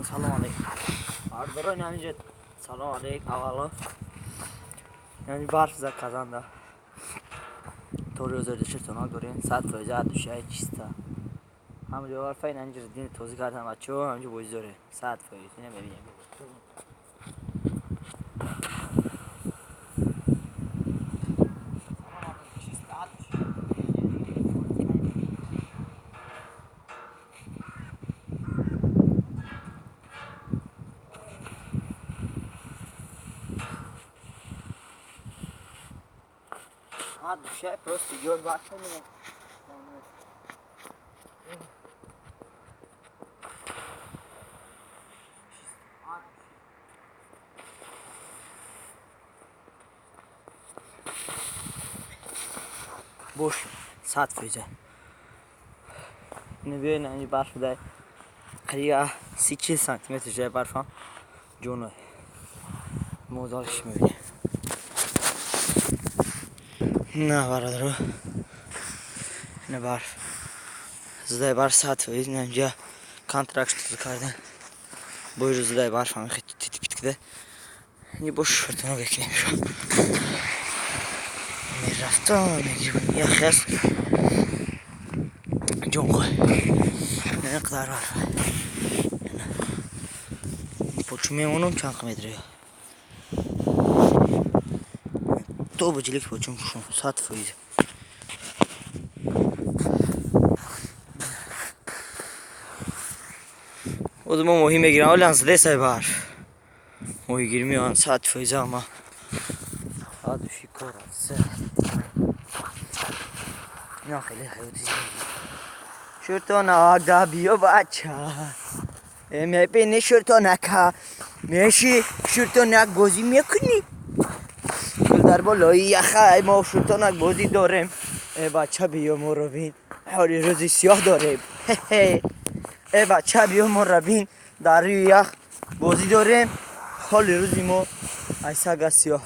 سلام علیکم. آردارای همینجا سلام علیکم اولا. یعنی برف زد کزنده. طوری وزرد شرطانا داریم. 100% دوشه چیستا. همونجا برف این اینجا دین توضیح کردم بچه ها همونجا بویز داره. 100% اینه ببینیم. دوشه просто идет башнями. Boş 100%. اینو بیاین اینجا برف ده قریبا 30 سانتیمتر جای برف هم جونه موزارش میبینی. نه برادرو اینه برف زده برف 100% اینجا کانترکت کردن بوی رو زده برف هم خیلی تیت کده. اینجا باش شرطانو بکنیم شو میرفتم میگیرم یه خیست جون خواه نه اقدار برف پوچو میمونم چند متره تو بجلیک پوچم شون 100%. O zaman muhime giren olans dese var. Muhi girmiyor 100% ama. Hadi şu korası. Ne khali hayati. Şurtona aga biyo bacha. MP ne şurtona ka. Meşi şurtona gozi میکنی. در بالای یخه ما شورتانا گوزی داریم. بچه بیا ما رو بین. حالی روزی سیاه داریم. بچه بیا ما رو بین. در روی یخ گوزی داریم. حالی روزی ما ایسا سیاه.